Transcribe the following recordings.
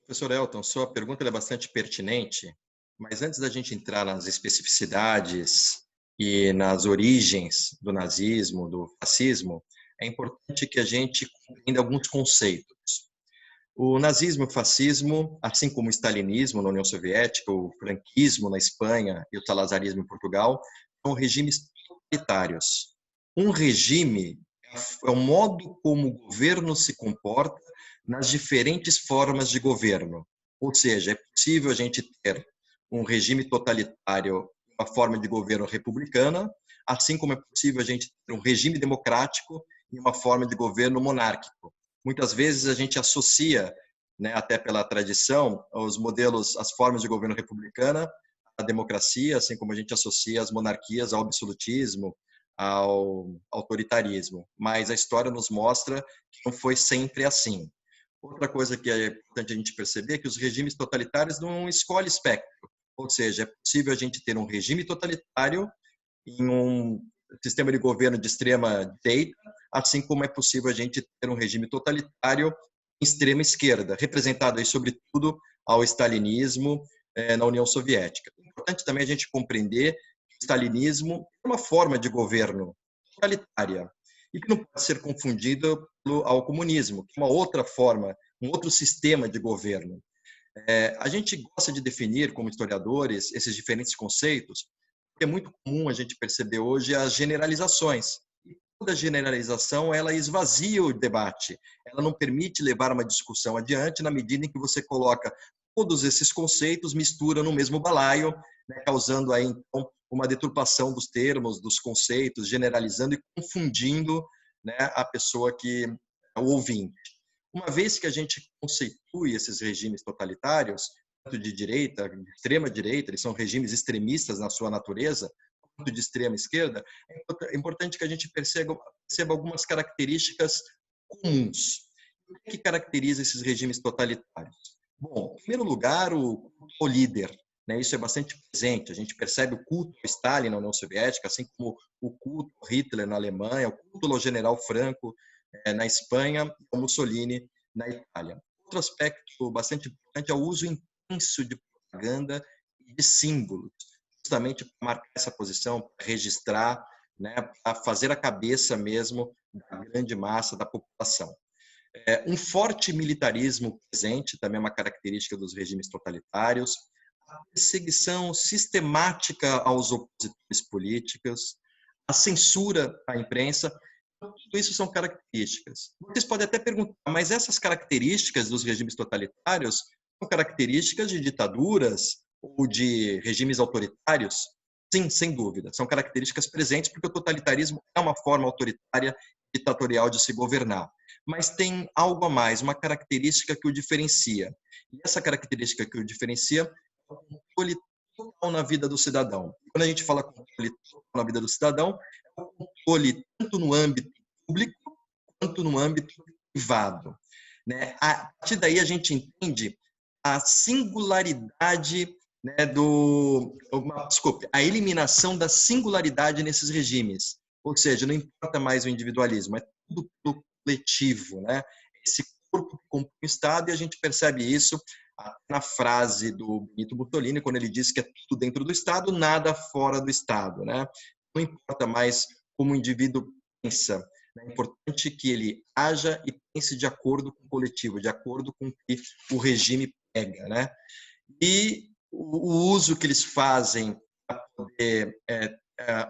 Professor Elton, sua pergunta é bastante pertinente, mas antes da gente entrar nas especificidades e nas origens do nazismo, do fascismo, é importante que a gente compreenda alguns conceitos. O nazismo e o fascismo, assim como o stalinismo na União Soviética, o franquismo na Espanha e o salazarismo em Portugal, são regimes totalitários. Um regime é o modo como o governo se comporta nas diferentes formas de governo. Ou seja, é possível a gente ter um regime totalitário, uma forma de governo republicana, assim como é possível a gente ter um regime democrático e uma forma de governo monárquico. Muitas vezes a gente associa, né, até pela tradição, os modelos, as formas de governo republicana à democracia, assim como a gente associa as monarquias ao absolutismo, ao autoritarismo. Mas a história nos mostra que não foi sempre assim. Outra coisa que é importante a gente perceber é que os regimes totalitários não escolhem espectro. Ou seja, é possível a gente ter um regime totalitário em um sistema de governo de extrema direita, assim como é possível a gente ter um regime totalitário em extrema esquerda, representado aí sobretudo ao stalinismo na União Soviética. É importante também a gente compreender que o stalinismo é uma forma de governo totalitária e que não pode ser confundido ao comunismo, que é uma outra forma, um outro sistema de governo. A gente gosta de definir, como historiadores, esses diferentes conceitos, porque é muito comum a gente perceber hoje as generalizações. E toda generalização, ela esvazia o debate, ela não permite levar uma discussão adiante na medida em que você coloca todos esses conceitos, mistura no mesmo balaio, né, causando aí, então, uma deturpação dos termos, dos conceitos, generalizando e confundindo, né, a pessoa que é o ouvinte. Uma vez que a gente conceitue esses regimes totalitários, tanto de direita, de extrema direita, eles são regimes extremistas na sua natureza, quanto de extrema esquerda, é importante que a gente perceba algumas características comuns. O que caracteriza esses regimes totalitários? Bom, em primeiro lugar, o líder. Né? Isso é bastante presente. A gente percebe o culto ao Stalin na União Soviética, assim como o culto ao Hitler na Alemanha, o culto ao general Franco na Espanha e ao Mussolini na Itália. Outro aspecto bastante importante é o uso intenso de propaganda e de símbolos, justamente para marcar essa posição, para registrar, né, para fazer a cabeça mesmo da grande massa da população. Um forte militarismo presente, também é uma característica dos regimes totalitários, a perseguição sistemática aos opositores políticos, a censura à imprensa, tudo isso são características. Vocês podem até perguntar, mas essas características dos regimes totalitários são características de ditaduras ou de regimes autoritários? Sim, sem dúvida. São características presentes porque o totalitarismo é uma forma autoritária ditatorial de se governar. Mas tem algo a mais, uma característica que o diferencia. E essa característica que o diferencia é o controle total na vida do cidadão. Quando a gente fala controle total na vida do cidadão, é o controle tanto no âmbito público quanto no âmbito privado. Né? A partir daí a gente entende a singularidade, né, desculpe, a eliminação da singularidade nesses regimes. Ou seja, não importa mais o individualismo, é tudo pelo coletivo, né? Esse corpo que compõe o Estado, e a gente percebe isso na frase do Benito Mussolini, quando ele diz que é tudo dentro do Estado, nada fora do Estado, né? Não importa mais como o indivíduo pensa, é importante que ele haja e pense de acordo com o coletivo, de acordo com o que o regime pega, né? E o uso que eles fazem para poder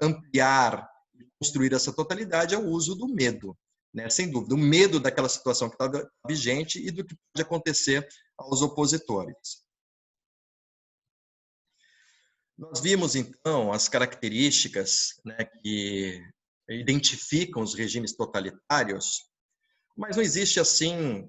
ampliar e construir essa totalidade é o uso do medo, né? Sem dúvida, o medo daquela situação que estava vigente e do que pode acontecer aos opositores. Nós vimos, então, as características, né, que identificam os regimes totalitários, mas não existe, assim,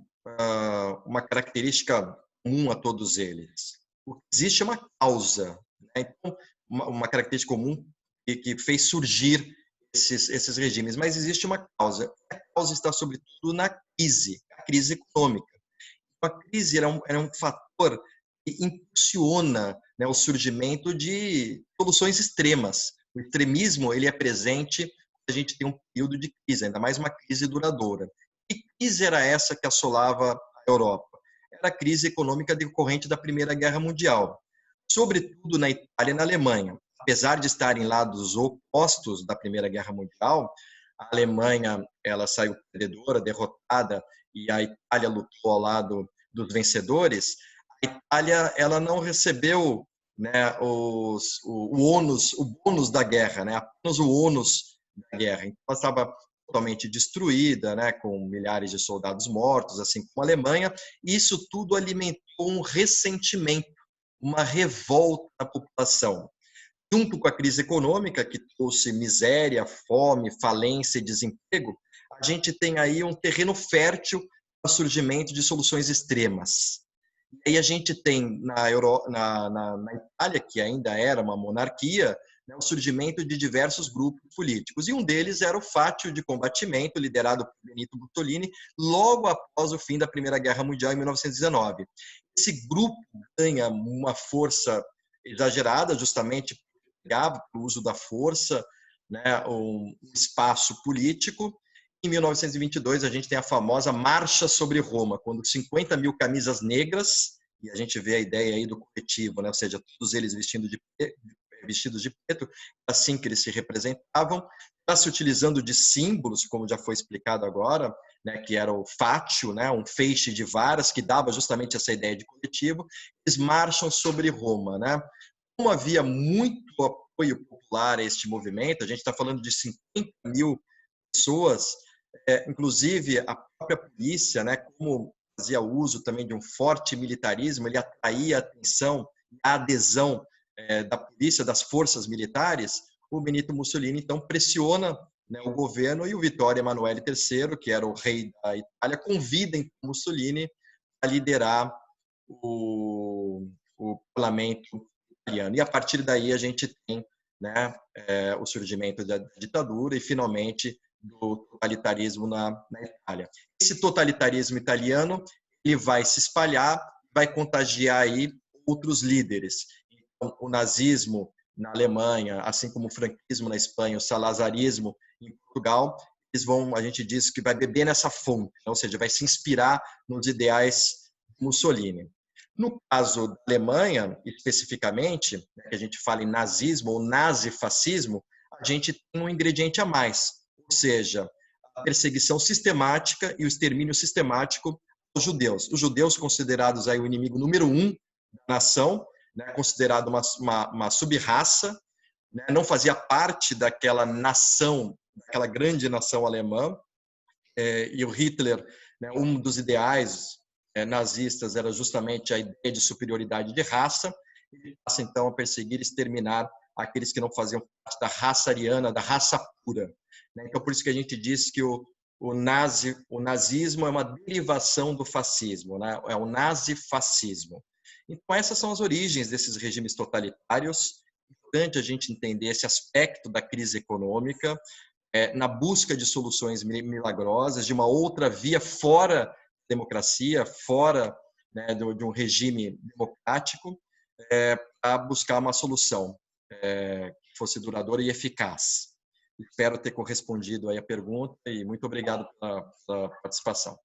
uma característica comum a todos eles. O que existe é uma causa, né? Então, uma característica comum que fez surgir esses regimes, mas existe uma causa. A causa está, sobretudo, na crise, a crise econômica. A crise era um fator que impulsiona, né, o surgimento de soluções extremas. O extremismo ele é presente quando a gente tem um período de crise, ainda mais uma crise duradoura. Que crise era essa que assolava a Europa? Era da crise econômica decorrente da Primeira Guerra Mundial, sobretudo na Itália e na Alemanha. Apesar de estarem lados opostos da Primeira Guerra Mundial, a Alemanha ela saiu perdedora, derrotada, e a Itália lutou ao lado dos vencedores. A Itália ela não recebeu, né, o bônus da guerra, né, apenas o ônus da guerra. Então, ela estava totalmente destruída, né, com milhares de soldados mortos, assim como a Alemanha. Isso tudo alimentou um ressentimento, uma revolta da população. Junto com a crise econômica, que trouxe miséria, fome, falência e desemprego, a gente tem aí um terreno fértil para o surgimento de soluções extremas. E aí a gente tem na Itália, que ainda era uma monarquia, né, o surgimento de diversos grupos políticos. E um deles era o Fátio de Combattimento, liderado por Benito Mussolini, logo após o fim da Primeira Guerra Mundial, em 1919. Esse grupo ganha uma força exagerada, justamente pelo uso da força, né, um espaço político. Em 1922, a gente tem a famosa Marcha sobre Roma, quando 50 mil camisas negras, e a gente vê a ideia aí do coletivo, né, ou seja, todos eles vestidos de preto, assim que eles se representavam, já se utilizando de símbolos, como já foi explicado agora, né, que era o fátio, né, um feixe de varas, que dava justamente essa ideia de coletivo. Eles marcham sobre Roma, né? Como havia muito apoio popular a este movimento, a gente está falando de 50 mil pessoas, inclusive a própria polícia, né, como fazia uso também de um forte militarismo, ele atraía a atenção, a adesão da polícia, das forças militares. O Benito Mussolini, então, pressiona, né, o governo, e o Vittorio Emanuele III, que era o rei da Itália, convida então, Mussolini a liderar o parlamento italiano. E a partir daí a gente tem, né, o surgimento da ditadura e, finalmente, do totalitarismo na Itália. Esse totalitarismo italiano ele vai se espalhar, vai contagiar aí outros líderes. Então, o nazismo na Alemanha, assim como o franquismo na Espanha, o salazarismo em Portugal, eles vão, a gente diz que vai beber nessa fonte, ou seja, vai se inspirar nos ideais de Mussolini. No caso da Alemanha, especificamente, que a gente fala em nazismo ou nazifascismo, a gente tem um ingrediente a mais, ou seja, a perseguição sistemática e o extermínio sistemático aos judeus. Os judeus considerados aí o inimigo número 1 da nação, né, considerado uma sub-raça, né, não fazia parte daquela nação, daquela grande nação alemã, e o Hitler, né, um dos ideais nazistas era justamente a ideia de superioridade de raça. Ele passa então a perseguir e exterminar aqueles que não faziam parte da raça ariana, da raça pura. Então, por isso que a gente diz que o nazismo é uma derivação do fascismo, né? É o nazifascismo. Então, essas são as origens desses regimes totalitários. É importante a gente entender esse aspecto da crise econômica, na busca de soluções milagrosas, de uma outra via fora da democracia, fora, né, de um regime democrático, para buscar uma solução que fosse duradoura e eficaz. Espero ter correspondido aí a pergunta e muito obrigado pela participação.